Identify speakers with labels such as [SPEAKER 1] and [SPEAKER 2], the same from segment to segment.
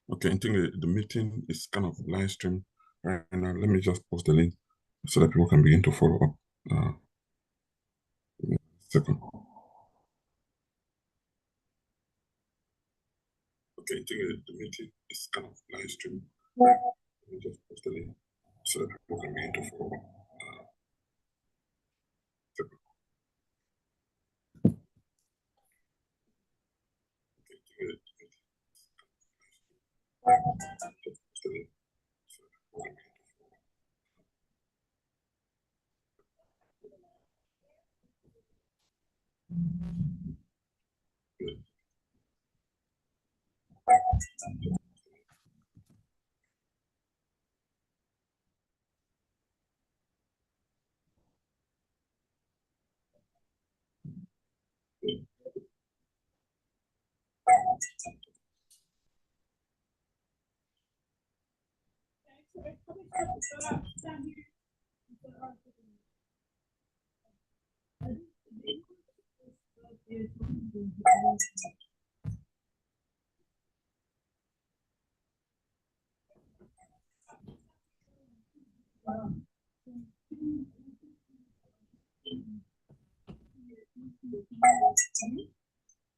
[SPEAKER 1] Okay, I think the meeting is kind of live stream right now. Let me just post the link so that people can begin to follow up. Second. Okay, I think the meeting is kind of live stream. Let me just post the link so that people can begin to follow up. Second. Okay, I think the meeting is kind of live stream. Just post the link so that people can begin to follow up. Good.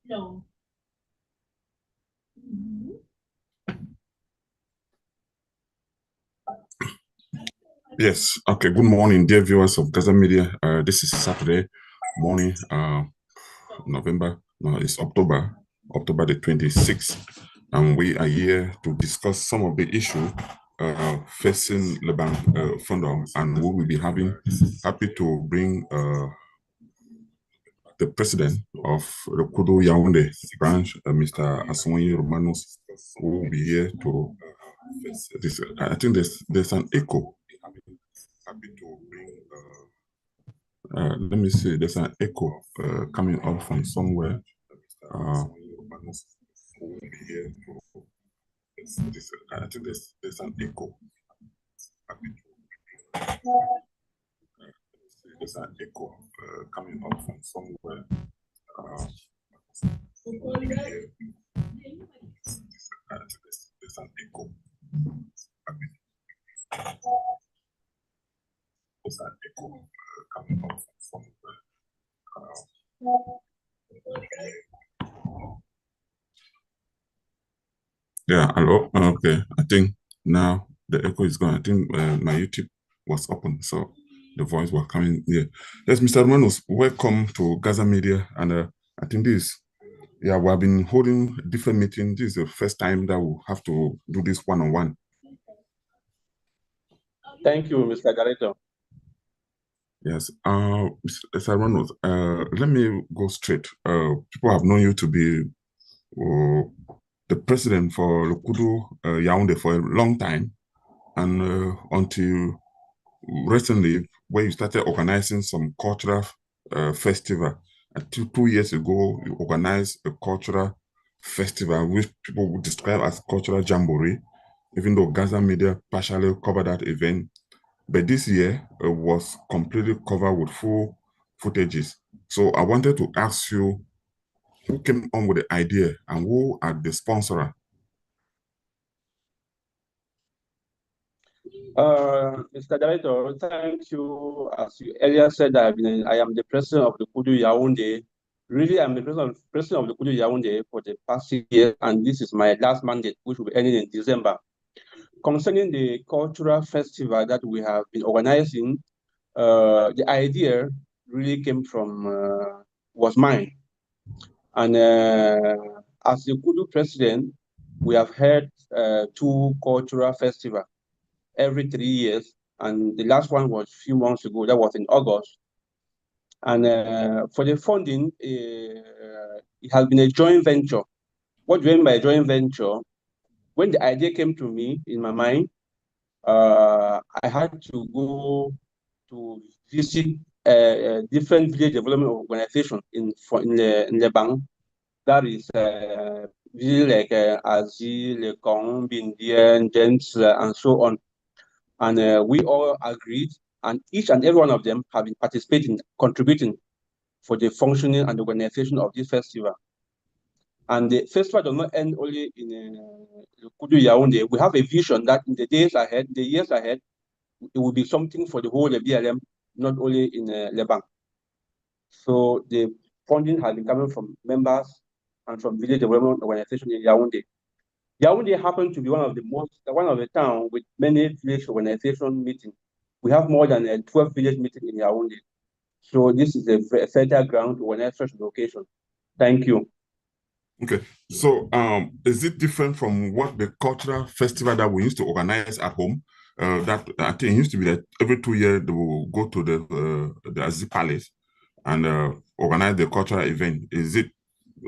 [SPEAKER 1] No. Yes. Okay. Good morning, dear viewers of GASA Media. This is Saturday morning, November. No, it's October the 26th, and we are here to discuss some of the issues facing Leban Fundum, and we will be happy to bring the president of the LECUDO Yaoundé branch, Mr. Asonganyi Romanus, who will be here to this. I think there's an echo. Happy to bring. Let me see. There's an echo coming up from somewhere. I think there's an echo. There's an echo coming up from somewhere. There's an echo. There's an echo coming up from somewhere. Yeah, hello. Okay, I think now the echo is gone. I think my YouTube was open, so the voice was coming here. Yes, Mr. Romanus, welcome to GASA Media. And I think we have been holding different meetings. This is the first time that we'll have to do this one-on-one.
[SPEAKER 2] Thank you, Mr. Director.
[SPEAKER 1] Yes, Mr. Romanus, let me go straight. People have known you to be the president for LECUDO Yaoundé for a long time, and until recently, where you started organizing some cultural festival. Until 2 years ago, you organized a cultural festival which people would describe as cultural jamboree, even though GASA Media partially covered that event. But this year was completely covered with full footages. So I wanted to ask you, who came on with the idea and who are the sponsor?
[SPEAKER 2] Mr. Director, thank you. As you earlier said, I am the president of the LECUDO Yaoundé. Really, I'm the president of the LECUDO Yaoundé for the past 6 years, and this is my last mandate, which will be ending in December. Concerning the cultural festival that we have been organizing, the idea really came from, was mine. And as the LECUDO president, we have had 2 cultural festivals every 3 years, and the last one was a few months ago. That was in August. And for the funding, it has been a joint venture. What do you mean by joint venture? When the idea came to me in my mind, I had to go to visit different village development organizations in Leban, that is really like Azi, Lekong, Bindian, Gents, and so on. And we all agreed, and each and every one of them have been participating, contributing for the functioning and organization of this festival. And the festival does not end only in LECUDO Yaoundé. We have a vision that in the days ahead, the years ahead, it will be something for the whole of BLM, not only in Leban. So the funding has been coming from members and from village development organizations in Yaoundé. Yaoundé happens to be one of the town with many village organization meetings. We have more than 12 village meetings in Yaoundé. So this is a fertile ground to organize such an occasion. Thank you.
[SPEAKER 1] Okay, so is it different from what the cultural festival that we used to organize at home? That I think it used to be that every 2 years they will go to the Azi Palace and organize the cultural event. Is it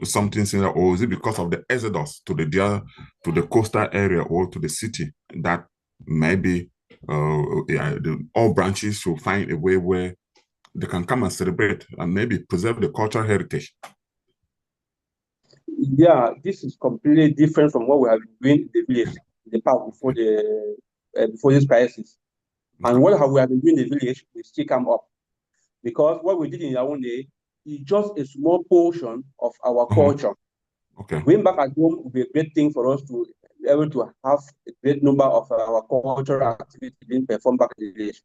[SPEAKER 1] something similar, or is it because of the exodus to the coastal area or to the city that maybe all branches should find a way where they can come and celebrate and maybe preserve the cultural heritage?
[SPEAKER 2] Yeah, this is completely different from what we have been doing in the village in the past before this crisis. And what we have been doing in the village will still come up, because what we did in Yaoundé is just a small portion of our culture.
[SPEAKER 1] Okay.
[SPEAKER 2] Going back at home will be a great thing for us to be able to have a great number of our cultural activities being performed back in the village.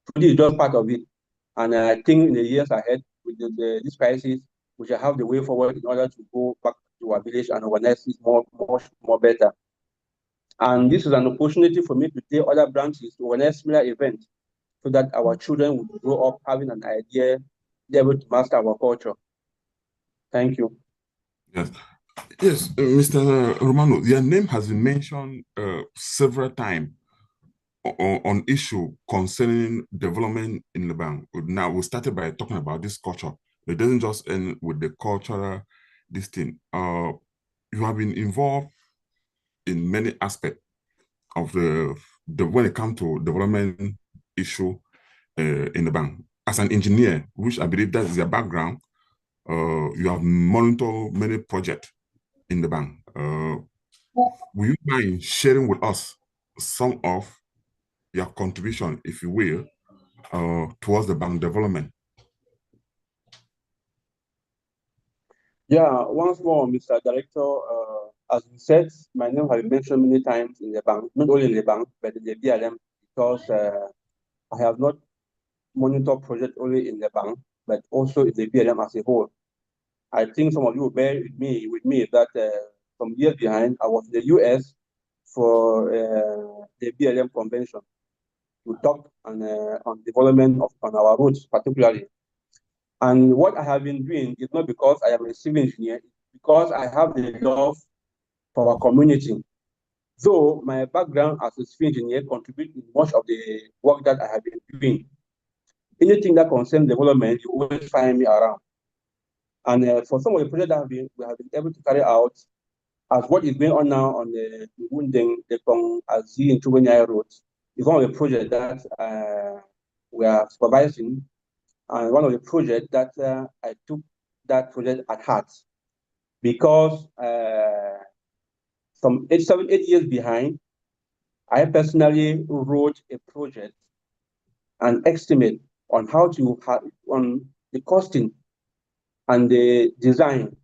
[SPEAKER 2] So this is just part of it. And I think in the years ahead, with this crisis, we shall have the way forward in order to go back to our village and organize it much more better. And this is an opportunity for me to take other branches to organize similar events so that our children will grow up having an idea, be able to master our culture. Thank you.
[SPEAKER 1] Yes. Yes, Mr. Romano, your name has been mentioned several times on issue concerning development in Lebanon. Now, we started by talking about this culture. It doesn't just end with the cultural this thing. You have been involved in many aspects of the when it comes to development issue in Lebanon. As an engineer, which I believe that is your background, you have monitored many projects in the bank. Will you mind sharing with us some of your contribution, if you will, towards the bank development?
[SPEAKER 2] Yeah, once more, Mr. Director, as you said, my name has been mentioned many times in the bank, not only in the bank, but in the BLM, because I have not monitored projects only in the bank, but also in the BLM as a whole. I think some of you will bear with me that some years behind, I was in the US for the BLM convention to talk on development on our roads, particularly. And what I have been doing is not because I am a civil engineer, it's because I have the love for our community. So my background as a civil engineer contributes in much of the work that I have been doing. Anything that concerns development, you always find me around. And for some of the projects that we have been able to carry out, as what is going on now on the Wundeng, the Kong Azi and Chubanyai Road, is one of the projects that we are supervising, and one of the projects that I took that project at heart, because some 8 years behind, I personally wrote a project, an estimate on how to have on the costing and the design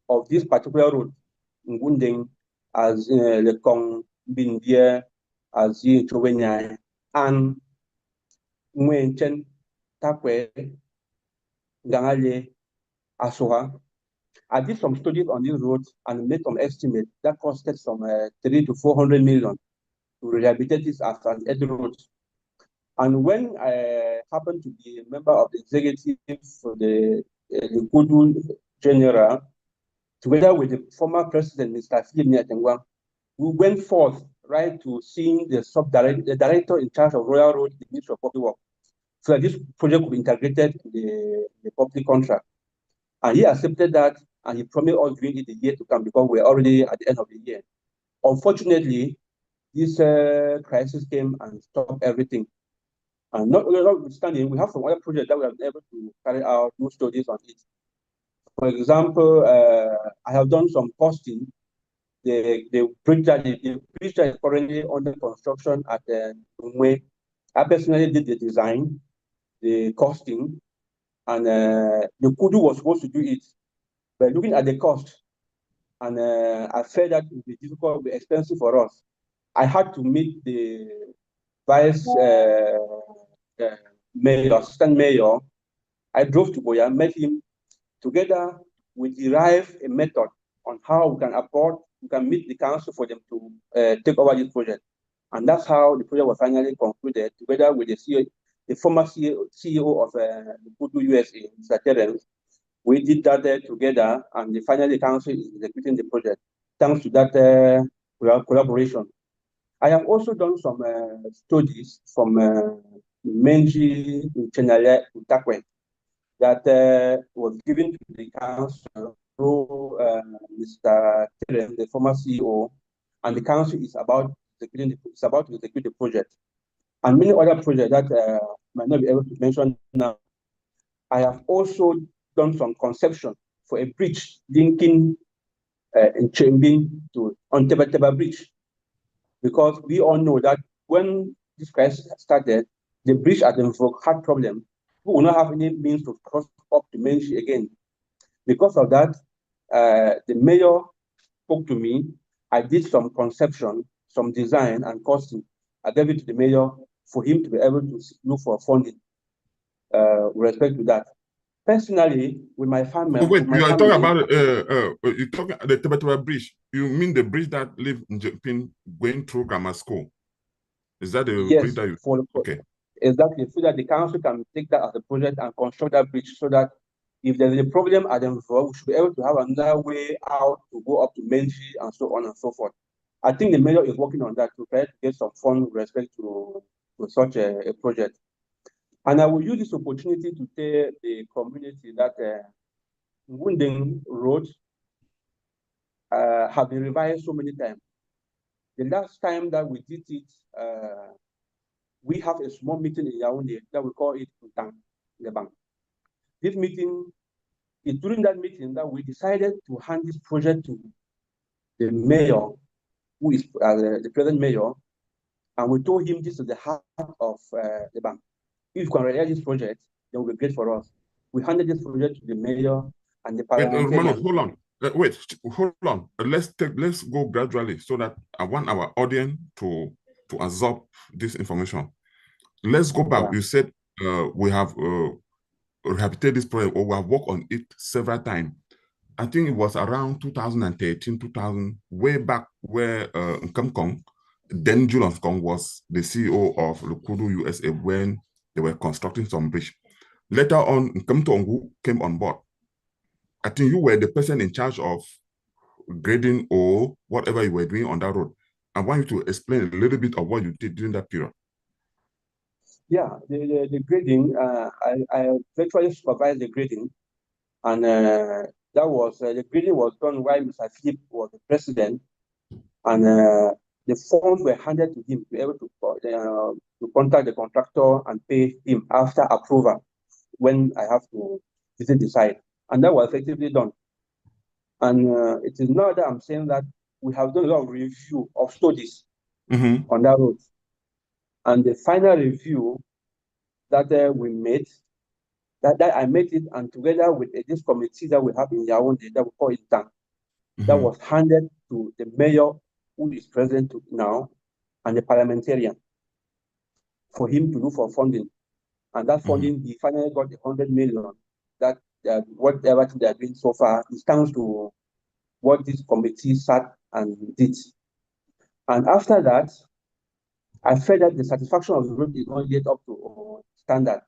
[SPEAKER 2] of this particular road, Ngundeng, as Lekong, Bindia, as Chowenyai, and Mwenchen, Takwe, Gangale, Asoha. I did some studies on these roads and made some estimates that costed some 300 to 400 million to rehabilitate this as an ed road. And when I happened to be a member of the executive for the LECUDO General, together with the former president, Mr. Philip Nyatengwa, we went forth right to seeing the director in charge of Royal Road in the Ministry of Public Works, so that this project could be integrated in the public contract. And he accepted that, and he promised us doing it the year to come, because we're already at the end of the year. Unfortunately, this crisis came and stopped everything. And notwithstanding, we have some other projects that we have been able to carry out, do studies on it. For example, I have done some costing. The bridge that is currently under construction at Umwe. I personally did the design, the costing, and the Kudu was supposed to do it. But looking at the cost, and I felt that it would be difficult, it would be expensive for us. I had to meet the vice mayor, assistant mayor. I drove to Boya, met him. Together, we derived a method on how we can meet the council for them to take over this project. And that's how the project was finally concluded, together with the CEO, the former CEO of LECUDO USA, Mr. Terence. We did that together, and finally the council is executing the project, thanks to that collaboration. I have also done some studies from Menji Chenale Utakwe that was given to the council through Mr. Terence, the former CEO, and the council is about to execute the project. And many other projects that might not be able to mention now. I have also done some conception for a bridge linking in Chembin to Ontebeteba Bridge, because we all know that when this crisis started, the bridge at the had problem. We will not have any means to cross up to Menshi again. Because of that, the mayor spoke to me. I did some conception, some design and costing. I gave it to the mayor for him to be able to look for funding with respect to that. Personally, with my family.
[SPEAKER 1] Oh, wait, you are talking about you talking the Tebeteba Bridge. You mean the bridge that lives in Japan going through grammar school? Is that the bridge that you? Okay.
[SPEAKER 2] Exactly, so that the council can take that as a project and construct that bridge, so that if there's a problem at them, we should be able to have another way out to go up to Menji and so on and so forth. I think the mayor is working on that to try to get some fund with respect to such a project. And I will use this opportunity to tell the community that Wunding Road have been revised so many times. The last time that we did it, we have a small meeting in Yaoundé that we call it Utang, the bank. This meeting, during that meeting that we decided to hand this project to the mayor, who is the present mayor, and we told him this is the heart of the bank. If you can realize this project, it will be great for us. We handed this project to the mayor and the parliamentarian.
[SPEAKER 1] Romanus, hold on. Wait, hold on. Let's go gradually so that I want our audience to absorb this information. Let's go back. Yeah. You said we have rehabilitated this project, or we have worked on it several times. I think it was around 2013, 2000, way back where Nkemkong, then Julius Kong was the CEO of LECUDO USA when they were constructing some bridge. Later on, Nkemtongu came on board. I think you were the person in charge of grading or whatever you were doing on that road. I want you to explain a little bit of what you did during that period.
[SPEAKER 2] Yeah, the grading, I virtually supervised the grading, and that was the grading was done while Mr. Philip was the president, and the funds were handed to him to be able to contact the contractor and pay him after approval when I have to visit the site, and that was effectively done. And it is not that I'm saying that we have done a lot of review of studies on that road. And the final review that we made, that I made it, and together with this committee that we have in Yaoundé, that we call it TAN, that was handed to the mayor, who is present now, and the parliamentarian, for him to look for funding. And that funding, he finally got 100 million. That whatever they are doing so far is thanks to what this committee sat and did. And after that, I felt that the satisfaction of the road is not yet up to standard.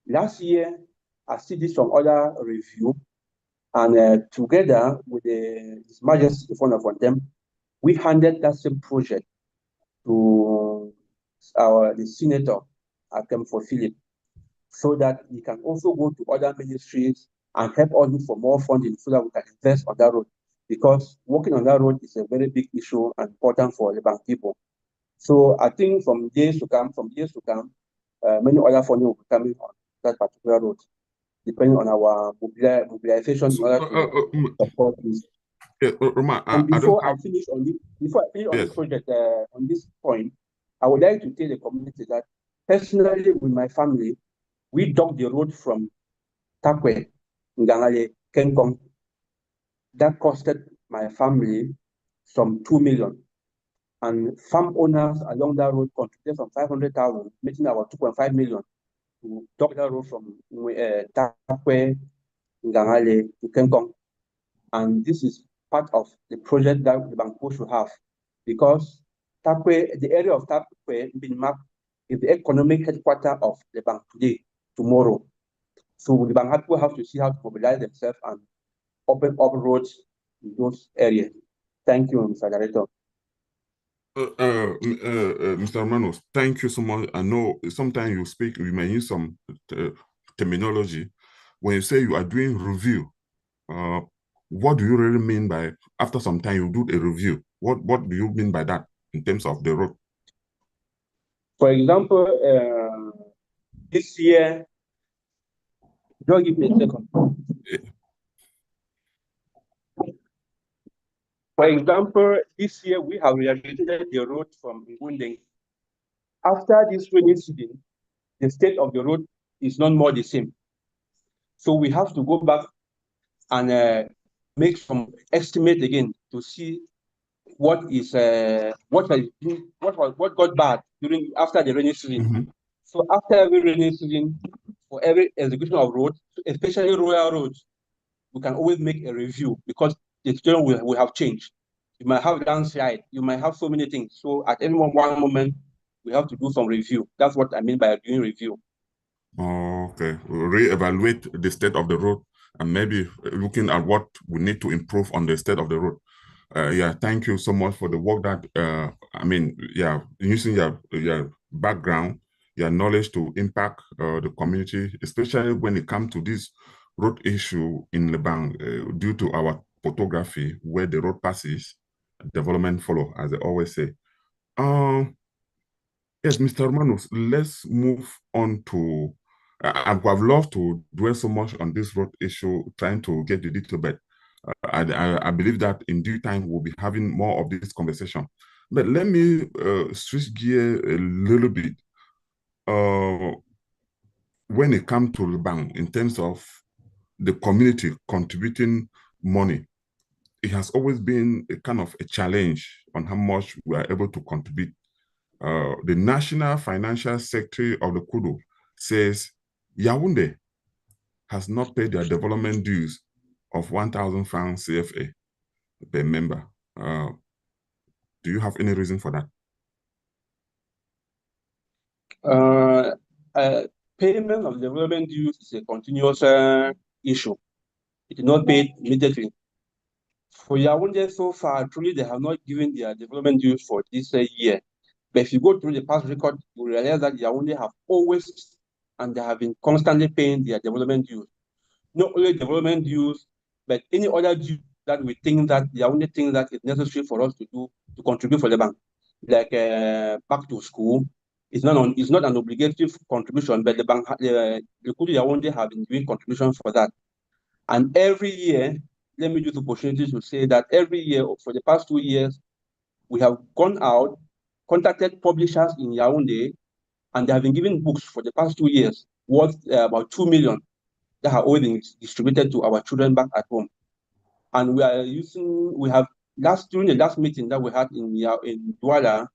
[SPEAKER 2] Last year, I still did some other review, and together with His Majesty, the founder of them, we handed that same project to the senator, for Philip, so that he can also go to other ministries and help us look for more funding so that we can invest on that road. Because working on that road is a very big issue and important for the bank people. So I think from years to come, many other funding will be coming on that particular road. depending on our mobilization in order to support this.
[SPEAKER 1] Roman,
[SPEAKER 2] And
[SPEAKER 1] I don't
[SPEAKER 2] before
[SPEAKER 1] have.
[SPEAKER 2] I finish on this
[SPEAKER 1] Yes.
[SPEAKER 2] project, on this point, I would like to tell the community that personally, with my family, we dug the road from Takwe, Ngangale, Kenkong. That costed my family some 2 million. And farm owners along that road contributed some 500,000, making our 2.5 million to dug that road from Takwe, Ngangale to Kenkong. And this is part of the project that the Banco should have, because Takwe, the area of Takwe, Binmark, is the economic headquarters of the bank today, tomorrow. So the bank will have to see how to mobilize themselves and open up roads in those areas. Thank you, Mr. Director.
[SPEAKER 1] Mr. Romanus, thank you so much. I know sometimes you speak, we may use some terminology. When you say you are doing review, what do you really mean by, after some time you do a review? What do you mean by that in terms of the road?
[SPEAKER 2] For example, this year, don't give me a second. For example, this year we have rehabilitated the road from Ngundeng. After this rainy season, the state of the road is not more the same. So we have to go back and make some estimate again to see what got bad after the rainy season.
[SPEAKER 1] Mm-hmm.
[SPEAKER 2] So after every rainy season, for every execution of roads, especially rural roads, we can always make a review, because the situation will have changed. You might have landslide, you might have so many things. So at any one moment, we have to do some review. That's what I mean by doing review.
[SPEAKER 1] Okay, we'll reevaluate the state of the road and maybe looking at what we need to improve on the state of the road. Yeah, thank you so much for the work that, yeah, using your background, your knowledge to impact the community, especially when it comes to this road issue in Leban, due to our topography, where the road passes, development follow, as they always say. Yes, Mr. Romanus, let's move on to, I would have loved to dwell so much on this road issue, trying to get the detail, but I believe that in due time we'll be having more of this conversation. But let me switch gear a little bit. When it comes to the bank, in terms of the community contributing money, it has always been a kind of a challenge on how much we are able to contribute. The National Financial Secretary of the LECUDO says Yaoundé has not paid their development dues of 1,000 francs CFA per member. Do you have any reason for that?
[SPEAKER 2] Payment of development dues is a continuous issue. It is not paid immediately. For Yaoundé, so far, truly, they have not given their development dues for this year. But if you go through the past record, you realize that Yaoundé have always, and they have been constantly paying their development dues. Not only development dues, but any other due that we think that Yaoundé thinks that it's necessary for us to do to contribute for the bank, like back to school. It's not an obligatory contribution, but the bank, the LECUDO Yaoundé have been doing contributions for that. And every year, let me use the opportunity to say that every year for the past 2 years, we have gone out, contacted publishers in Yaoundé, and they have been giving books for the past 2 years worth about 2 million that have already been distributed to our children back at home. And during the last meeting that we had in Douala,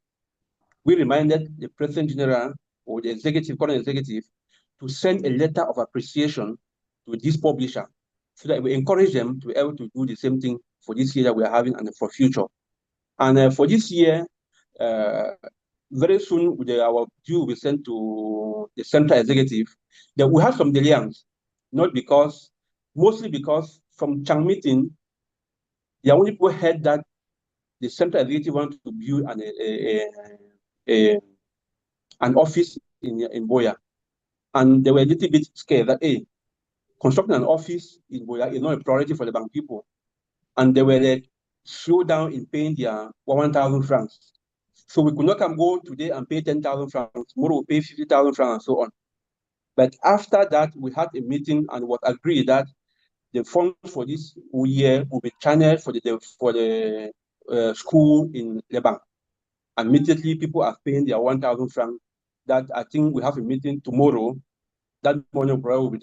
[SPEAKER 2] we reminded the President General or the current executive, to send a letter of appreciation to this publisher, so that we encourage them to be able to do the same thing for this year that we are having and for future. And for this year, very soon our due will be sent to the central executive. Then we have some delays, mostly because from Chang meeting, the only people heard that the central executive wanted to build an office in Boya. And they were a little bit scared that, hey, constructing an office in Boya is not a priority for the bank people. And they were slow down in paying their 1,000 francs. So we could not go today and pay 10,000 francs. Tomorrow we'll pay 50,000 francs and so on. But after that, we had a meeting and was agreed that the funds for this whole year will be channeled for the school in Lebanon. Immediately, people are paying their 1,000 francs. That I think we have a meeting tomorrow. That money will be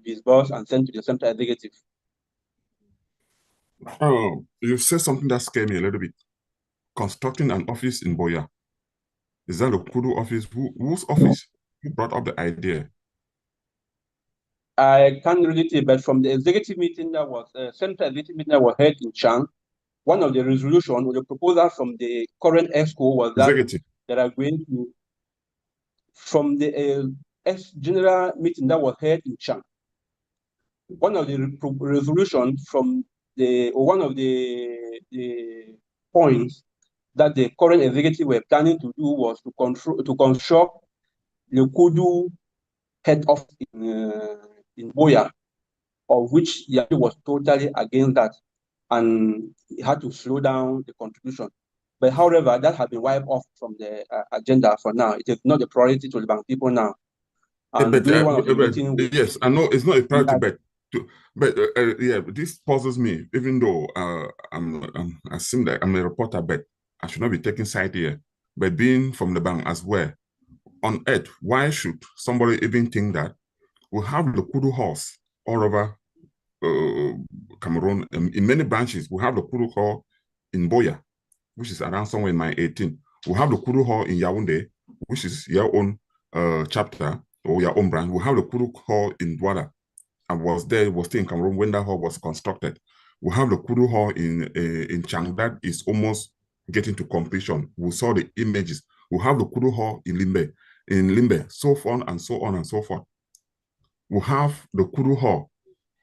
[SPEAKER 2] disbursed and sent to the central executive.
[SPEAKER 1] Oh, you said something that scared me a little bit. Constructing an office in Boya. Is that the LECUDO office? Whose office? Who brought up the idea?
[SPEAKER 2] I can't really tell, but from the executive meeting that was central executive meeting that was held in Chang, one of the resolution or the proposal from the current EXCO was that
[SPEAKER 1] Executive.
[SPEAKER 2] they are going to, from the general meeting that was held in Chang, one of the resolutions from the, or one of the points that the current executive were planning to do was to construct LECUDO head office in Boya, of which Yahweh was totally against that, and he had to slow down the contribution. But however, that has been wiped off from the agenda for now. It is not a priority to the bank people now. And during one of the meetings,
[SPEAKER 1] yes, I know it's not a priority,
[SPEAKER 2] had,
[SPEAKER 1] yeah, this puzzles me. Even though I seem like I'm a reporter, but I should not be taking side here. But being from the bank as well, on earth, why should somebody even think that we have the kudu horse all over Cameroon? In many branches, we have the kudu hall in Boya, which is around somewhere in my 18. We have the kudu hall in Yaoundé, which is your own chapter or your own branch. We have the kudu hall in Douala. I was still in Cameroon when that hall was constructed. We have the kudu hall in Chang that is almost getting to completion. We saw the images. We have the kudu hall in Limbe, so on and so on and so forth. We have the kudu hall,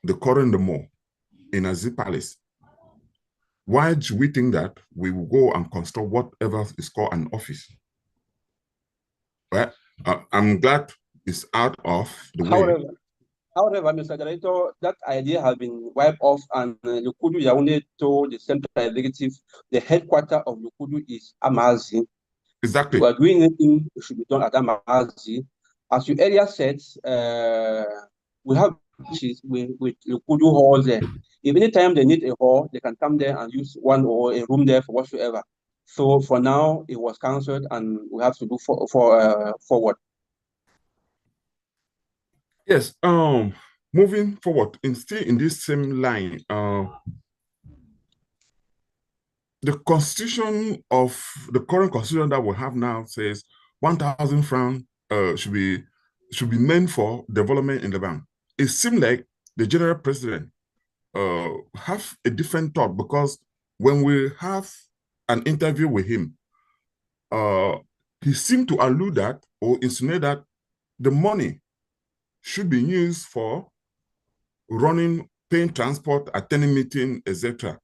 [SPEAKER 1] the current mall in Azi Palace. Why do we think that we will go and construct whatever is called an office? Well, I'm glad it's out of the way.
[SPEAKER 2] However, Mr. Director, that idea has been wiped off, and LECUDO Yaoundé told the central executive the headquarters of LECUDO is Amazi.
[SPEAKER 1] Exactly.
[SPEAKER 2] We are doing anything should be done at Amazi. As you earlier said, we have with LECUDO halls there. If any time they need a hall, they can come there and use one or a room there for whatsoever. So for now, it was cancelled, and we have to do forward.
[SPEAKER 1] Yes. Moving forward, still in this same line, the constitution of the current constitution that we have now says 1,000 francs should be meant for development in the bank. It seems like the general president have a different thought, because when we have an interview with him, he seemed to allude that or insinuate that the money should be used for running, paying transport, attending meeting, etc.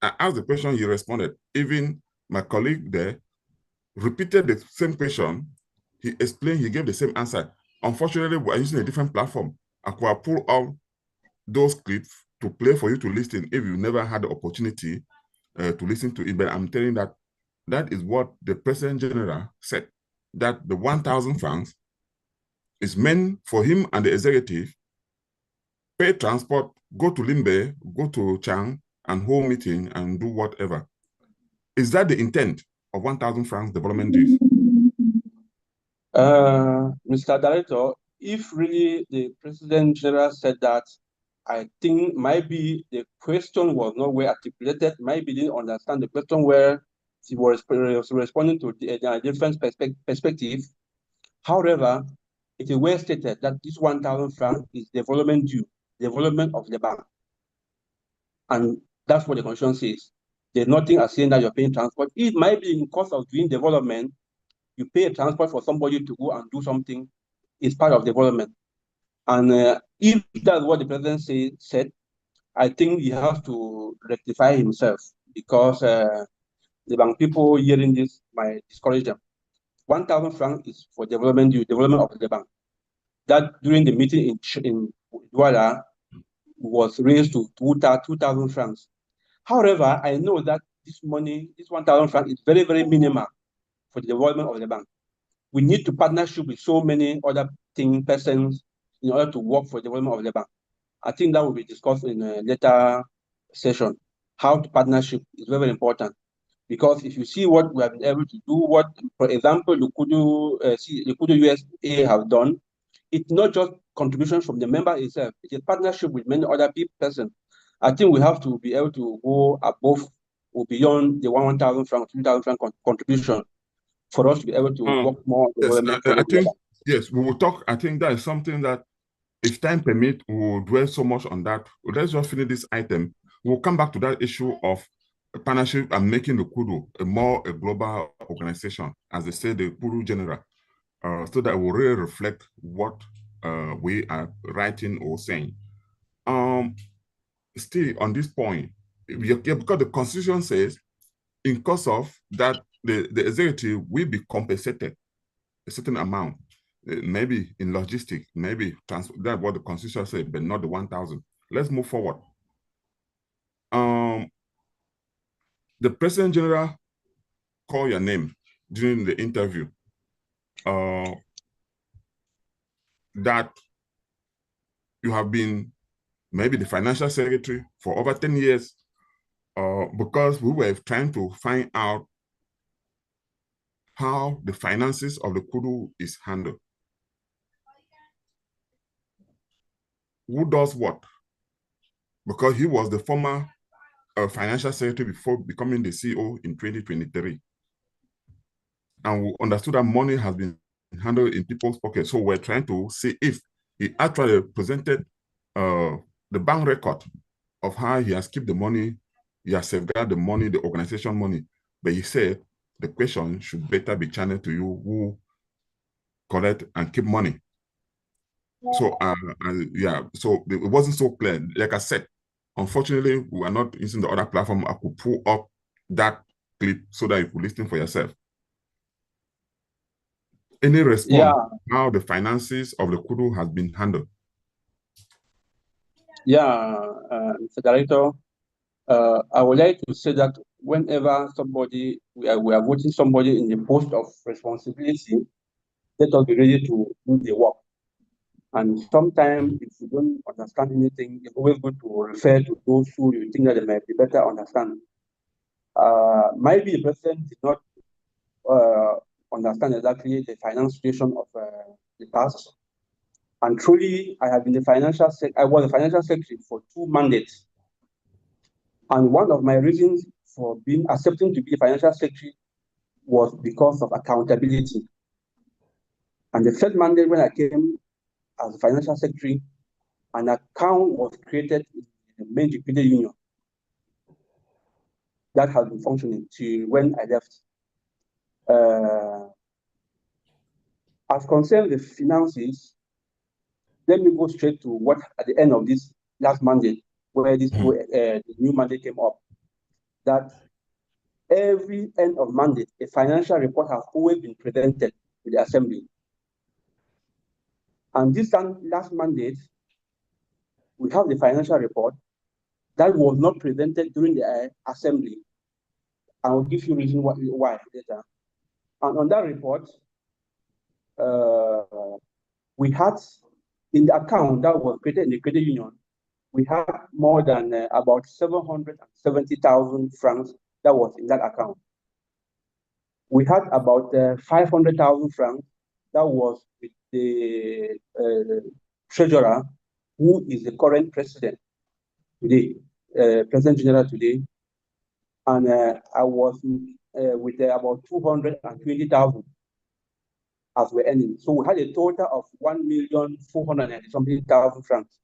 [SPEAKER 1] I asked the question, he responded. Even my colleague there repeated the same question. He explained, he gave the same answer. Unfortunately, we're using a different platform. I could pull out those clips to play for you to listen if you never had the opportunity to listen to it. But I'm telling you that that is what the President General said, that the 1,000 francs is meant for him and the executive, pay transport, go to Limbe, go to Chang, and hold meeting and do whatever. Is that the intent of 1,000 francs development dues?
[SPEAKER 2] Mr. Director, if really the President General said that, I think maybe the question was not well articulated. Maybe didn't understand the question where he was responding to a different perspective. However, it is well stated that this 1,000 francs is development due, development of the bank. And that's what the constitution says. There's nothing as saying that you're paying transport. It might be in cost of doing development. You pay a transport for somebody to go and do something. It's part of development. And if that's what the president said, I think he has to rectify himself, because the bank people hearing this might discourage them. 1,000 francs is for development of the bank. That during the meeting in Douala was raised to 2,000 francs. However, I know that this money, this 1,000 francs, is very, very minimal for the development of the bank. We need to partnership with so many other persons in order to work for the development of the bank. I think that will be discussed in a later session. How the partnership is very, very important, because if you see what we have been able to do, what, for example, LECUDO USA have done, it's not just contributions from the member itself, it's a partnership with many other persons. I think we have to be able to go above or beyond the 1,000 franc, 2,000 franc contribution for us to be able to work more on the
[SPEAKER 1] Yes,
[SPEAKER 2] development
[SPEAKER 1] I
[SPEAKER 2] project.
[SPEAKER 1] think, yes, we will talk. I think that is something that, if time permit, we will dwell so much on that. Let's just finish this item. We'll come back to that issue of partnership and making the LECUDO a global organization, as they say, the Kudu General, so that will really reflect what we are writing or saying. Still on this point, because the Constitution says, in course of that, the executive will be compensated a certain amount, maybe in logistics, maybe that's what the Constitution said, but not the 1,000. Let's move forward. The President General called your name during the interview, that you have been maybe the financial secretary for over 10 years, because we were trying to find out how the finances of the Kudu is handled. Who does what? Because he was the former financial secretary before becoming the CEO in 2023. And we understood that money has been handled in people's pockets. So we're trying to see if he actually presented the bank record of how he has kept the money, he has safeguarded the money, the organization money. But he said the question should better be channeled to you who collect and keep money. So yeah, so it wasn't so clear. Like I said, unfortunately, we are not using the other platform. I could pull up that clip so that you could listen for yourself. Any response how the finances of the Kudu has been handled?
[SPEAKER 2] Yeah, Mr. Director, I would like to say that whenever we are voting somebody in the post of responsibility, let us be ready to do the work. And sometimes, if you don't understand anything, it's always good to refer to those who you think that they might be better understand. Maybe the president did not understand exactly the financial situation of the past. And truly, I was a financial secretary for 2 mandates. And one of my reasons for accepting to be a financial secretary was because of accountability. And the third mandate, when I came as a financial secretary, an account was created in the main liquidity union that has been functioning till when I left. As concerns the finances, let me go straight to what at the end of this last mandate, where the new mandate came up, that every end of mandate, a financial report has always been presented to the assembly. And this last mandate, we have the financial report that was not presented during the assembly. I will give you reason why later. And on that report, we had in the account that was created in the credit union, we had more than about 770,000 francs that was in that account. We had about 500,000 francs that was with the treasurer, who is the current president today, President General today. And I was with about 220,000 as we're earning. So we had a total of 1,490,000 francs.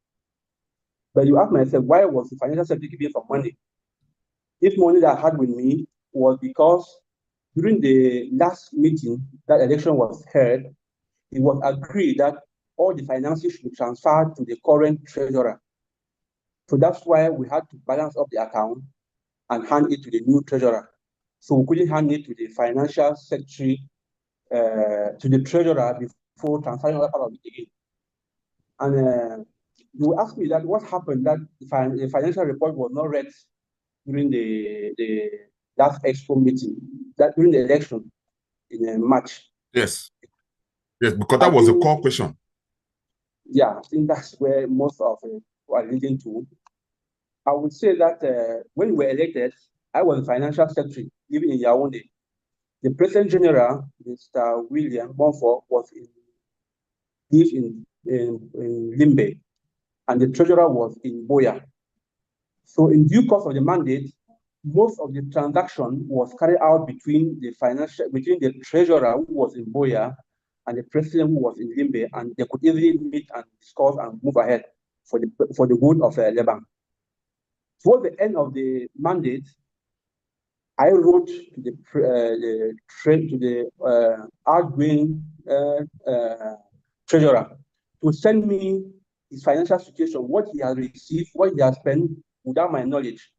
[SPEAKER 2] But you ask myself, why was the financial secretary giving some money? This money that I had with me was because during the last meeting that election was held, it was agreed that all the finances should be transferred to the current treasurer. So that's why we had to balance up the account and hand it to the new treasurer. So we couldn't hand it to the financial secretary, to the treasurer before transferring other part of it again. And you asked me that what happened that the financial report was not read during the last expo meeting, that during the election in March.
[SPEAKER 1] Yes, because that was a core question.
[SPEAKER 2] Yeah, I think that's where most of it are leading to. I would say that when we were elected, I was the financial secretary living in Yaoundé. The President General, Mr. William Monfort, lived in Limbe, and the treasurer was in Boya. So in due course of the mandate, most of the transaction was carried out between the treasurer who was in Boya and the president who was in Limbe, and they could easily meet and discuss and move ahead for the good of Lebanon. Towards the end of the mandate, I wrote to the outgoing treasurer to send me his financial situation, what he has received, what he has spent without my knowledge,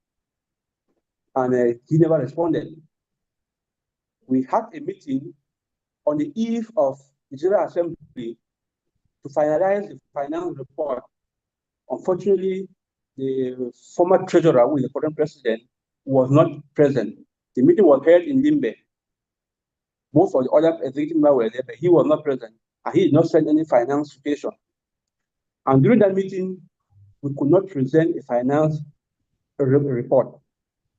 [SPEAKER 2] and he never responded. We had a meeting on the eve of the General Assembly to finalize the finance report. Unfortunately, the former treasurer, who is the current president, was not present. The meeting was held in Limbe. Most of the other executive members were there, but he was not present, and he did not send any finance situation. And during that meeting, we could not present a finance report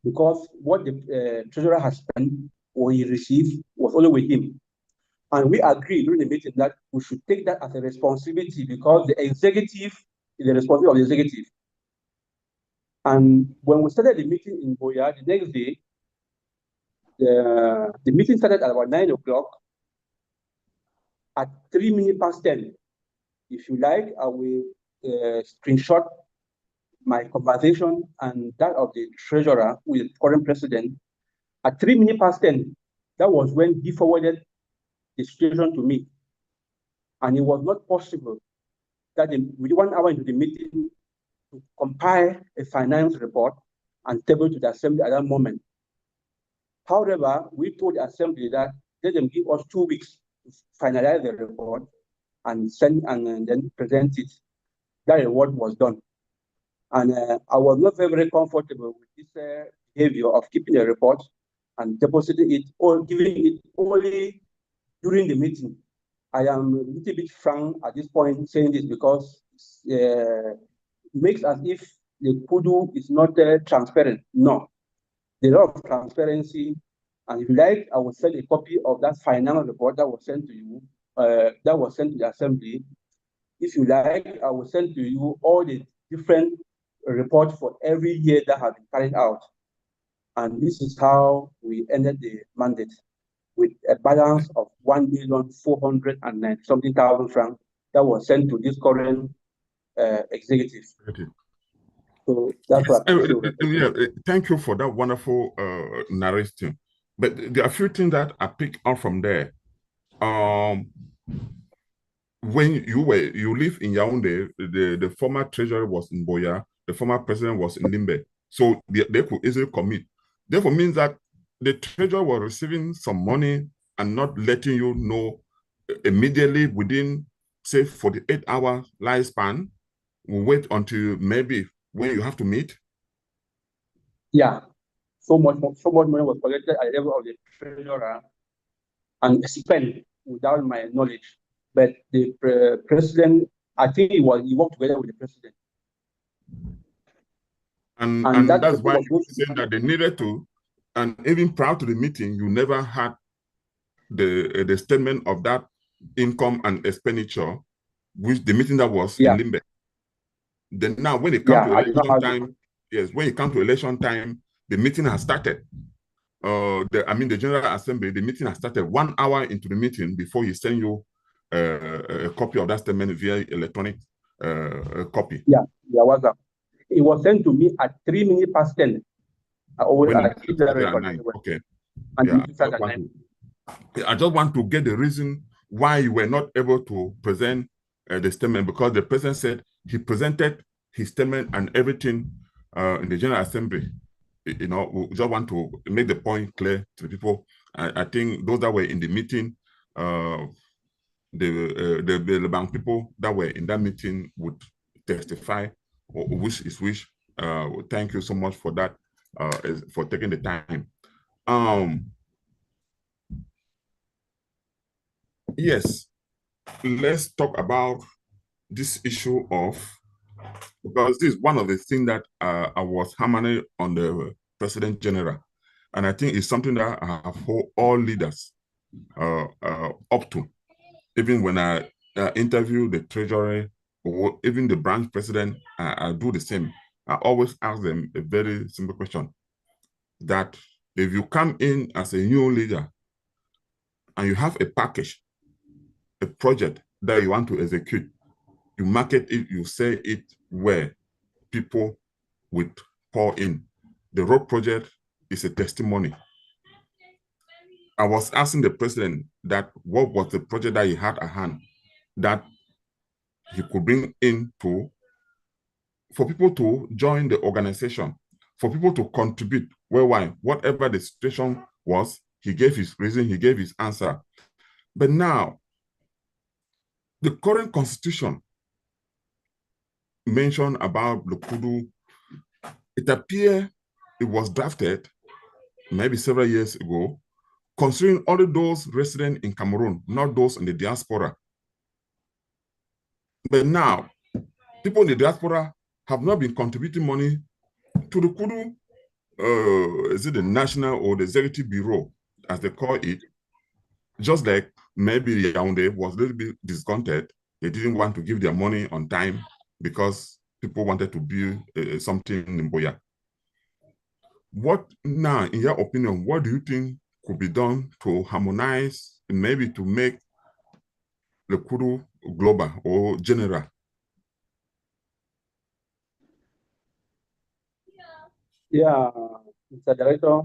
[SPEAKER 2] because what the treasurer has spent or he received was only with him. And we agreed during the meeting that we should take that as a responsibility because the executive is the responsibility of the executive. And when we started the meeting in Boya, the next day, the meeting started at about 9 o'clock. At 3 minutes past 10, if you like, I will screenshot my conversation and that of the treasurer with the current president. At 3 minutes past 10, that was when he forwarded the situation to me. And it was not possible that with 1 hour into the meeting to compile a finance report and table to the assembly at that moment. However, we told the assembly that let them give us 2 weeks to finalize the report and send and then present it. That is what was done. And I was not very comfortable with this behavior of keeping a report and depositing it or giving it only during the meeting. I am a little bit frank at this point saying this because it makes as if the LECUDO is not transparent. No, there's a lot of transparency. And if you like, I will send a copy of that final report that was sent to you, that was sent to the assembly. If you like, I will send to you all the different reports for every year that have been carried out. And this is how we ended the mandate with a balance of 1,490 something thousand francs that was sent to this current executive.
[SPEAKER 1] Okay.
[SPEAKER 2] So that's
[SPEAKER 1] Yes,
[SPEAKER 2] what I can say.
[SPEAKER 1] thank you for that wonderful narration. But there are a few things that I pick out from there. When you live in Yaoundé, the former treasurer was in Boya, the former president was in Limbe, so they could easily commit. Therefore, means that the treasurer was receiving some money and not letting you know immediately within, say, 48-hour lifespan. We wait until maybe when you have to meet.
[SPEAKER 2] Yeah, so much money was collected at the level of the treasurer and spent without my knowledge. But the president, I think he worked together with the president.
[SPEAKER 1] And
[SPEAKER 2] that
[SPEAKER 1] that's
[SPEAKER 2] person
[SPEAKER 1] why
[SPEAKER 2] was
[SPEAKER 1] you saying that they needed to, and even prior to the meeting, you never had the statement of that income and expenditure, which the meeting that was in Limbe. Then now when it comes to
[SPEAKER 2] I did not
[SPEAKER 1] election
[SPEAKER 2] have
[SPEAKER 1] time, yes, when it comes to election time, the meeting has started. The General Assembly, the meeting has started 1 hour into the meeting before he send you a copy of that statement via electronic copy.
[SPEAKER 2] Yeah, WhatsApp. It was sent to me at 3 minutes past 10. I keep that record anyway.
[SPEAKER 1] Okay.
[SPEAKER 2] And
[SPEAKER 1] Yeah,
[SPEAKER 2] at
[SPEAKER 1] I just want to get the reason why you were not able to present the statement, because the president said he presented his statement and everything in the General Assembly. You know, we just want to make the point clear to the people. I think those that were in the meeting, the bank people that were in that meeting would testify, or which is which. Thank you so much for that, for taking the time. Yes, let's talk about this issue of, because this is one of the things that I was hammering on the President General. And I think it's something that I have hold all leaders up to. Even when I interview the Treasury or even the branch president, I do the same. I always ask them a very simple question, that if you come in as a new leader and you have a package, a project that you want to execute, you market it, you say it where people would pour in. The road project is a testimony. I was asking the president that what was the project that he had at hand that he could bring in for people to join the organization, for people to contribute worldwide, whatever the situation was. He gave his reason, he gave his answer. But now, the current constitution mentioned about LECUDO, it appears it was drafted maybe several years ago, considering only those resident in Cameroon, not those in the diaspora. But now, people in the diaspora have not been contributing money to the LECUDO, is it the National or the Executive Bureau, as they call it, just like maybe Yaoundé was a little bit discounted. They didn't want to give their money on time because people wanted to build something in Boya. What now, in your opinion, what do you think could be done to harmonize and maybe to make LECUDO global or general?
[SPEAKER 2] Yeah, Mr. Director,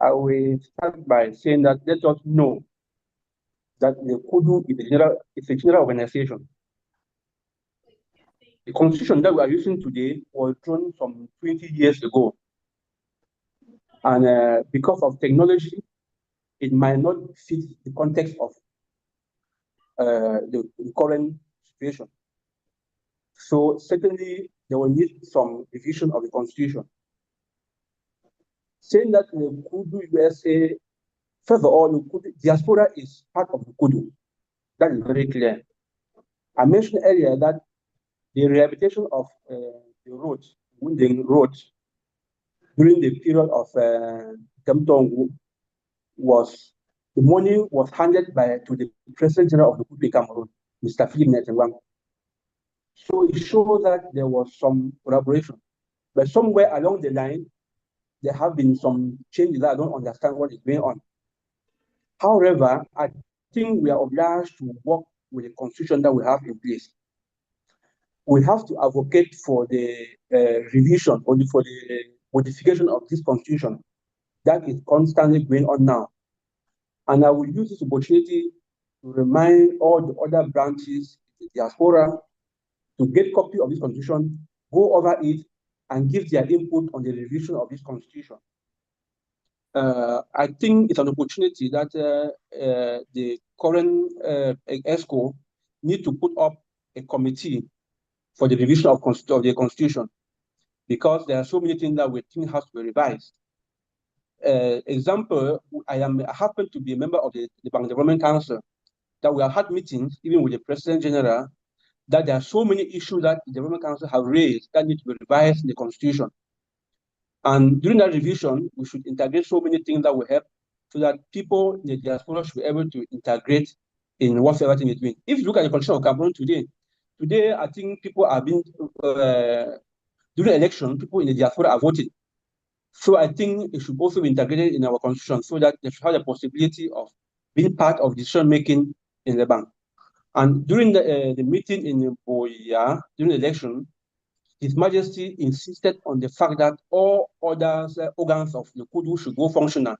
[SPEAKER 2] I will start by saying that let us know that the LECUDO is a general organization. The constitution that we are using today was drawn some 20 years ago. And because of technology, it might not fit the context of the current situation. So certainly there will need some revision of the constitution. Saying that the LECUDO USA, first of all, LECUDO, diaspora is part of the LECUDO. That is very clear. I mentioned earlier that the rehabilitation of the roads, Winding Road, during the period of Temtong was, the money was handed to the President General of the LECUDO Cameroon, Mr. Philip Netengwang. So it shows that there was some collaboration. But somewhere along the line, there have been some changes that I don't understand what is going on. However, I think we are obliged to work with the constitution that we have in place. We have to advocate for the revision or for the modification of this constitution that is constantly going on now. And I will use this opportunity to remind all the other branches, the diaspora, to get copy of this constitution, go over it, and give their input on the revision of this constitution. I think it's an opportunity that the current ESCO need to put up a committee for the revision of the constitution, because there are so many things that we think has to be revised. Example, I happen to be a member of the Bank Development Council, that we have had meetings even with the President General, that there are so many issues that the Development Council have raised that need to be revised in the constitution. And during that revision, we should integrate so many things that will help, so that people in the diaspora should be able to integrate in whatever thing they're doing. If you look at the constitution of Cameroon today I think people are being, during election, people in the diaspora are voting. So I think it should also be integrated in our constitution, so that they should have the possibility of being part of decision making in the bank. And during the meeting in Boya, during the election, His Majesty insisted on the fact that all other organs of the LECUDO should go functional.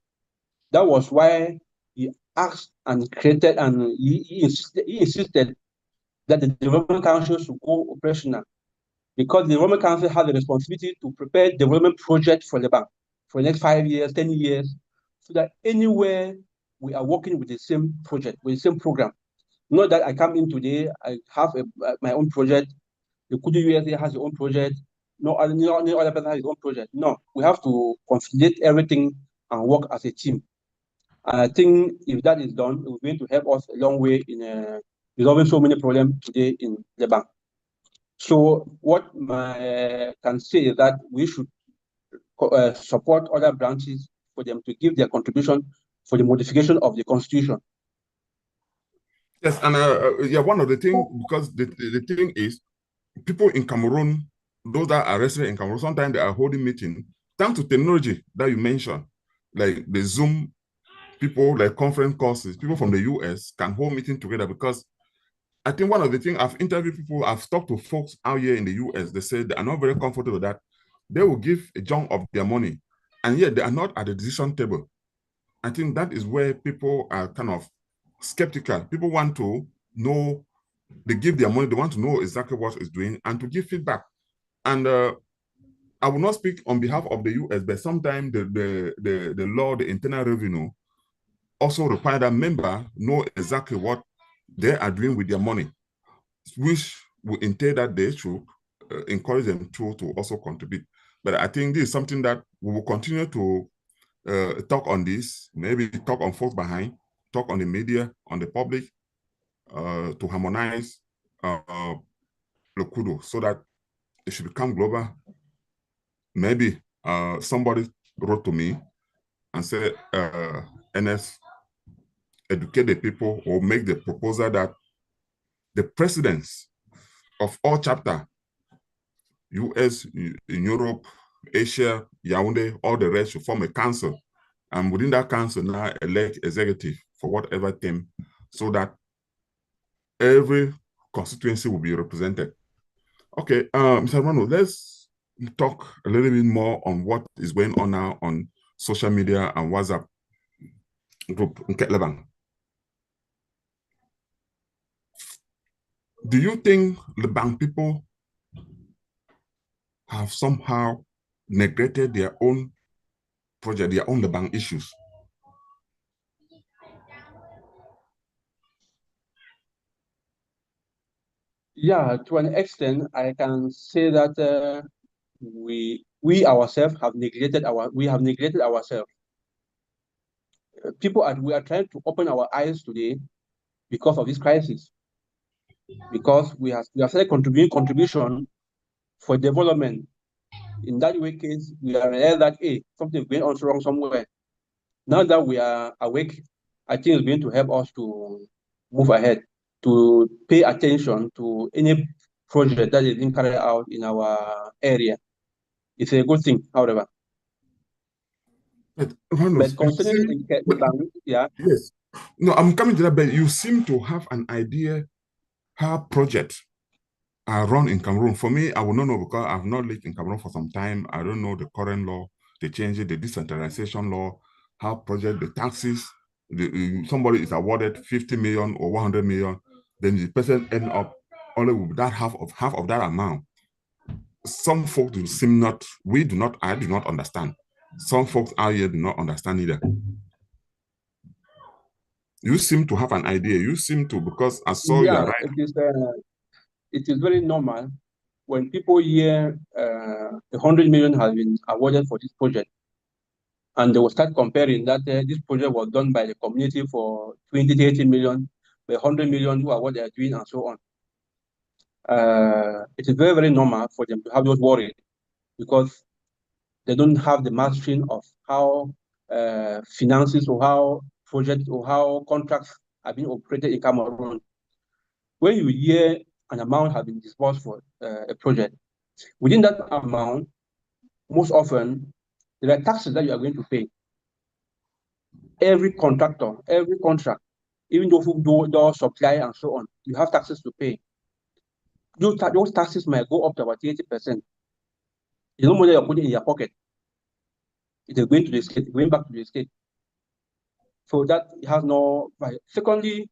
[SPEAKER 2] That was why he asked and created, and he insisted that the Development Council should go operational, because the Development Council has the responsibility to prepare development projects for the bank for the next 5 years, 10 years, so that anywhere we are working with the same project, with the same program. Not that I come in today, I have my own project, the LECUDO USA has its own project, no other person has his own project. No, we have to consolidate everything and work as a team. And I think if that is done, it will going to help us a long way in resolving so many problems today in the bank. So what I can say is that we should support other branches for them to give their contribution for the modification of the constitution.
[SPEAKER 1] Yes, and yeah, one of the things, because the thing is, people in Cameroon, those that are resident in Cameroon, sometimes they are holding meeting, thanks to technology that you mentioned, like the Zoom, people like conference courses, people from the US can hold meeting together. Because I think one of the things, I've interviewed people, I've talked to folks out here in the US, they say they are not very comfortable with that. They will give a chunk of their money, and yet they are not at the decision table. I think that is where people are kind of skeptical. People want to know, they give their money, they want to know exactly what it's doing and to give feedback. And I will not speak on behalf of the US, but sometimes the law, the internal revenue, also require that member know exactly what they are doing with their money, which will entail that they should encourage them to also contribute. But I think this is something that we will continue to talk on this, maybe talk on folks behind, talk on the media, on the public, to harmonize LECUDO so that it should become global. Maybe somebody wrote to me and said, NS, educate the people or make the proposal that the presidents of all chapter, US, in Europe, Asia, Yaoundé, all the rest should form a council. And within that council now elect executive for whatever theme, so that every constituency will be represented. Okay, Mr. Romanus, let's talk a little bit more on what is going on now on social media and WhatsApp group in Ketleban. Do you think the bank people have somehow neglected their own project, their own bank issues?
[SPEAKER 2] Yeah, to an extent, I can say that we ourselves have neglected ourselves. We are trying to open our eyes today because of this crisis, because we have started contribution for development. In that way case, we are aware that something is going on wrong somewhere. Now that we are awake, I think it's going to help us to move ahead, to pay attention to any project that is being carried out in our area. It's a good thing, however.
[SPEAKER 1] But Romanus,
[SPEAKER 2] concerning the bank, yeah.
[SPEAKER 1] Yes. No, I'm coming to that, but you seem to have an idea how projects are run in Cameroon. For me, I will not know because I've not lived in Cameroon for some time. I don't know the current law, the changes, the decentralization law, how project, the taxes, somebody is awarded 50 million or 100 million, then the person end up only with that half of that amount. Some folks do seem not, I do not understand. Some folks out here do not understand either. You seem to have an idea. You seem to, because I saw you are right.
[SPEAKER 2] It is very normal when people hear 100 million has been awarded for this project, and they will start comparing that this project was done by the community for 20, 30 million, the 100 million who are what they are doing, and so on. It is very, very normal for them to have those worries because they don't have the mastering of how finances or how projects or how contracts are being operated in Cameroon. When you hear an amount has been disbursed for a project, within that amount, most often, there are taxes that you are going to pay. Every contractor, every contract, even those who do supply and so on, you have taxes to pay. Those taxes might go up to about 80%. You know more you're putting in your pocket. It is going to the state, going back to the state. So that has no value. Secondly,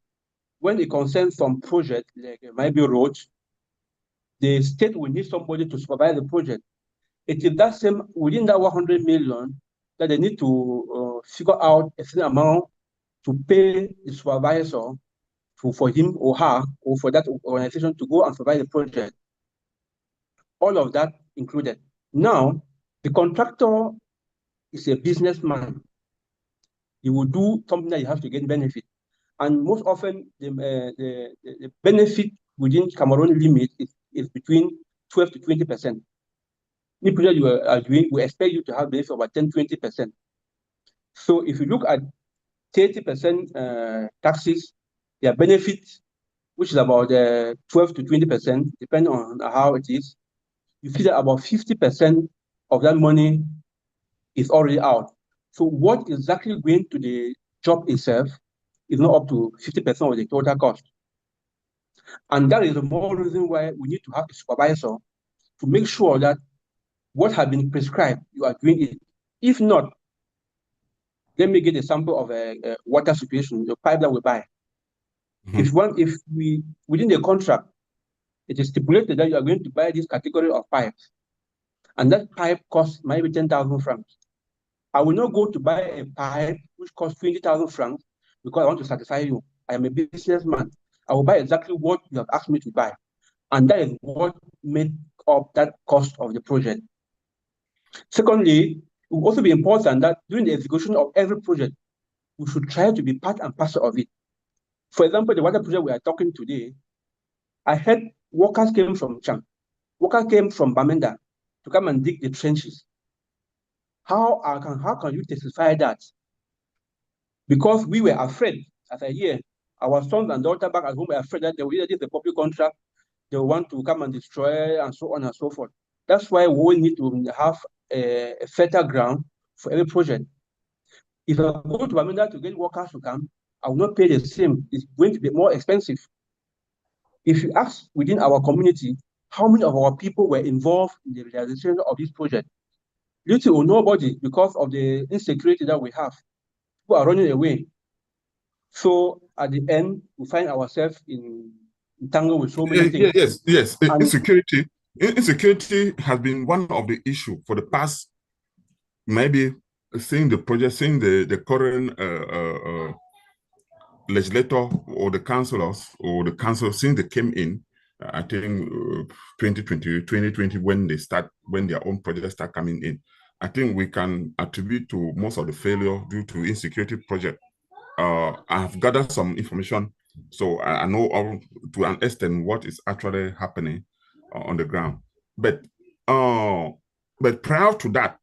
[SPEAKER 2] when it concerns some project, like maybe roads, the state will need somebody to supervise the project. It is that same within that 100 million that they need to figure out a certain amount to pay the supervisor for him or her or for that organization to go and supervise the project. All of that included. Now, the contractor is a businessman. He will do something that he has to get benefit. And most often, the benefit within Cameroon limit is between 12 to 20%. Any project you are doing, we expect you to have benefit of about 10, 20%. So if you look at 30% taxes, their benefit, which is about 12 to 20%, depending on how it is, you see that about 50% of that money is already out. So what exactly going to the job itself is not up to 50% of the total cost. And that is the more reason why we need to have a supervisor to make sure that what has been prescribed, you are doing it. If not, let me get a sample of a water situation, the pipe that we buy. If we within the contract, it is stipulated that you are going to buy this category of pipes, and that pipe costs maybe 10,000 francs. I will not go to buy a pipe which costs 20,000 francs because I want to satisfy you. I am a businessman. I will buy exactly what you have asked me to buy. And that is what made up that cost of the project. Secondly, it will also be important that during the execution of every project, we should try to be part and parcel of it. For example, the water project we are talking today, I heard workers came from Chang, workers came from Bamenda to come and dig the trenches. How can you testify that? Because we were afraid, as I hear, our sons and daughters back at home were afraid that they will either get the public contract, they will want to come and destroy, and so on and so forth. That's why we need to have a fertile ground for every project. If I go to Bamenda to get workers to come, I will not pay the same. It's going to be more expensive. If you ask within our community, how many of our people were involved in the realization of this project? Little or nobody, because of the insecurity that we have. People are running away. So at the end, we find ourselves in tangle with so many things.
[SPEAKER 1] Yes. Insecurity has been one of the issues for the past, maybe seeing the project, seeing the current legislator or the councillors or the council since they came in. I think 2020 when their own projects start coming in. I think we can attribute to most of the failure due to insecurity project. I've gathered some information, so I know to an extent what is actually happening on the ground. But prior to that,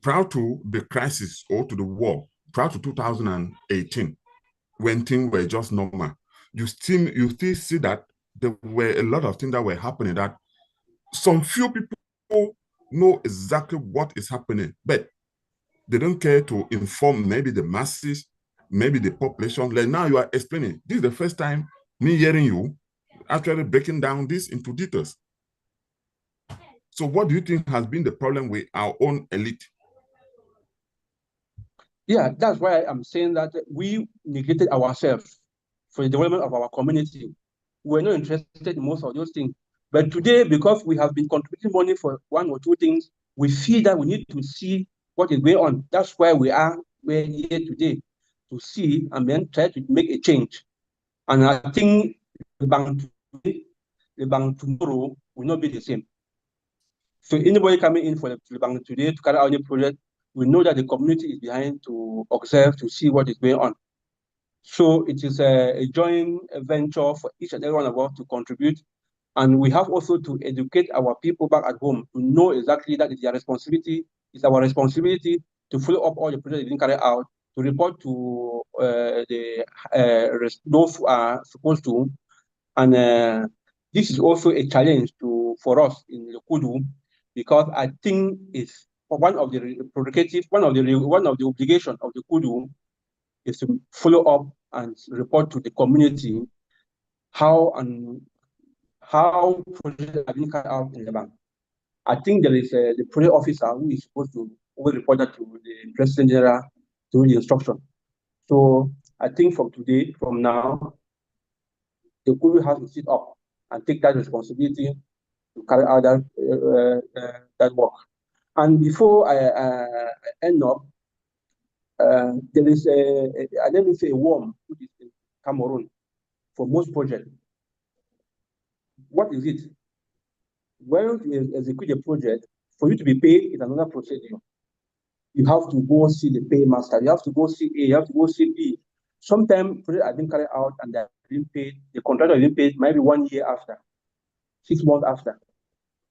[SPEAKER 1] prior to the crisis or to the war, prior to 2018, when things were just normal, you still see that there were a lot of things that were happening that some few people know exactly what is happening, but they don't care to inform maybe the masses, maybe the population. Like now you are explaining. This is the first time me hearing you actually breaking down this into details. So what do you think has been the problem with our own elite?
[SPEAKER 2] Yeah, that's why I'm saying that we neglected ourselves for the development of our community. We're not interested in most of those things. But today, because we have been contributing money for one or two things, we feel that we need to see what is going on. That's why we're here today, to see and then try to make a change. And I think the bank tomorrow will not be the same. So anybody coming in for the bank today to carry out any project, we know that the community is behind to observe, to see what is going on. So it is a joint venture for each and every one of us to contribute. And we have also to educate our people back at home to know exactly that it's their responsibility. It's our responsibility to follow up all the projects they didn't carry out, to report to those who are supposed to. And this is also a challenge for us in LECUDO, because I think it's one of the prerogatives, one of the obligations of the LECUDO is to follow up and report to the community how projects are being carried out in the bank. I think there is the project officer who is supposed to always report that to the President General through the instruction. So I think from now, the LECUDO has to sit up and take that responsibility to carry out that work. And before I end up, there is let me say a worm which is in Cameroon for most projects. What is it? When you execute a project, for you to be paid is another procedure. You have to go see the paymaster. You have to go see A. You have to go see B. Sometimes projects are being carried out and they're being paid, the contractor is being paid maybe 1 year after, 6 months after.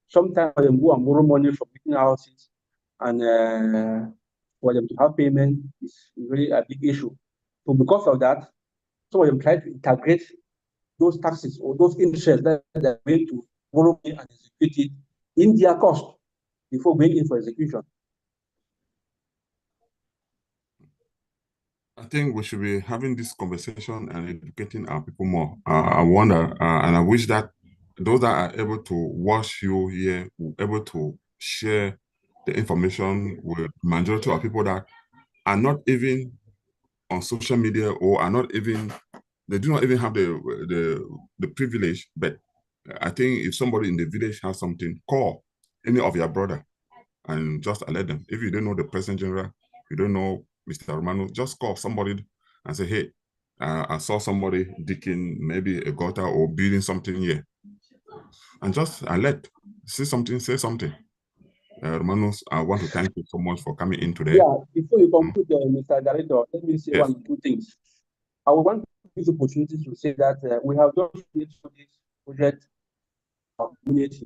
[SPEAKER 2] Sometimes they go and borrow money from building houses, and for them to have payment is really a big issue. So because of that, some of them try to integrate those taxes or those interests that they're going to borrow money and execute it in their cost before going in for execution.
[SPEAKER 1] I think we should be having this conversation and educating our people more. I wonder, and I wish that those that are able to watch you here will be able to share the information with majority of people that are not even on social media or are not even, they do not even have the privilege. But I think if somebody in the village has something, call any of your brother and just alert them. If you don't know the President General, you don't know Mr. Romanus, just call somebody and say, hey, I saw somebody digging maybe a gutter or building something here. And just alert, see something, say something. Romanus, I want to thank you so much for coming in today.
[SPEAKER 2] Yeah, before you conclude, Mr. Director, let me say one or two things. I would want to use the opportunity to say that we have done this project of community,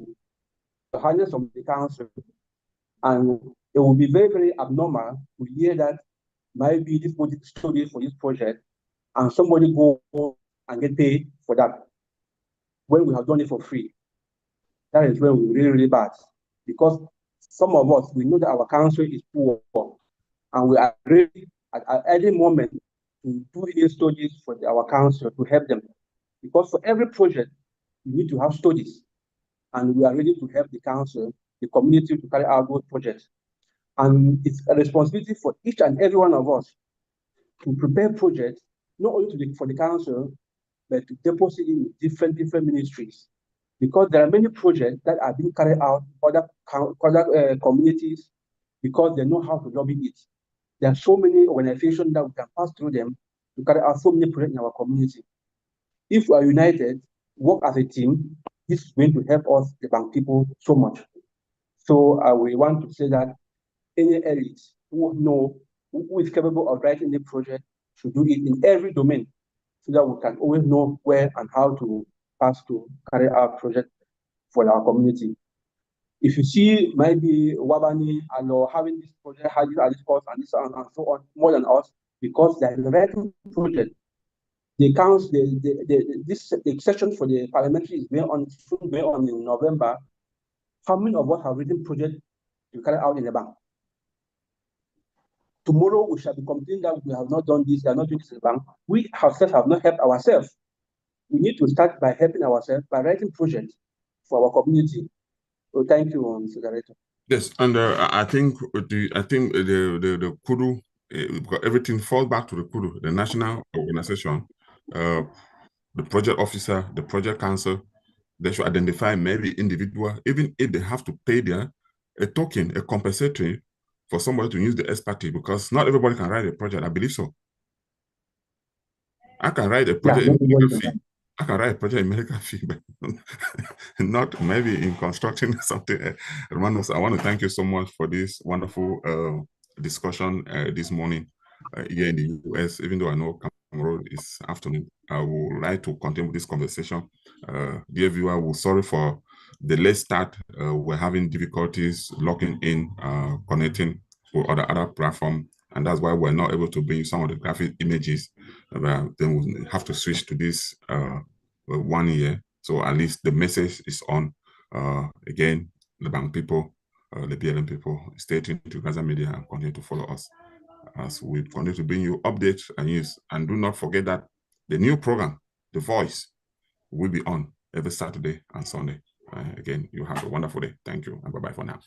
[SPEAKER 2] the highness of the council, and it will be very, very abnormal to hear that maybe this project study for this project and somebody go and get paid for that when we have done it for free. That is when we're really, really bad. Because some of us, we know that our council is poor and we are ready at any moment to do these studies for our council to help them. Because for every project, we need to have studies, and we are ready to help the council, the community to carry out those projects. And it's a responsibility for each and every one of us to prepare projects, not only for the council, but to deposit in different ministries. Because there are many projects that are being carried out by other communities because they know how to lobby it. There are so many organizations that we can pass through them to carry out so many projects in our community. If we are united, work as a team, this is going to help us, the bank people, so much. So we want to say that any elite who is capable of writing the project should do it in every domain so that we can always know where and how to pass to carry out project for our community. If you see maybe Wabani and having this project, having this course and this and so on, more than us, because they're writing project. The counts, the session for the parliamentary is going on in November. How many of us have written project to carry out in the bank? Tomorrow we shall be complaining that we have not done this, we are not doing this in the bank. We ourselves have not helped ourselves. We need to start by helping ourselves by writing projects for our community. So thank you, Mr. Director.
[SPEAKER 1] Yes, and I think the LECUDO, everything falls back to the LECUDO, the national organization, the project officer, the project council. They should identify maybe individual, even if they have to pay a token, a compensatory for somebody to use the expertise, because not everybody can write a project. I believe so. I can write a project in medical fee. I can write a project in medical fee, but not maybe in constructing something. Romanus, I want to thank you so much for this wonderful discussion this morning here in the US. Even though I know Cameroon is afternoon, I would like to continue this conversation. Dear viewer, we're sorry for the late start. We're having difficulties logging in, connecting to other platform, and that's why we're not able to bring some of the graphic images. Then we have to switch to this 1 year, so at least the message is on. Again, the bank people, the BLM people, stay tuned to GASA Media and continue to follow us as we continue to bring you updates and news. And do not forget that the new program, The Voice, will be on every Saturday and Sunday. Again, you have a wonderful day. Thank you, and bye-bye for now.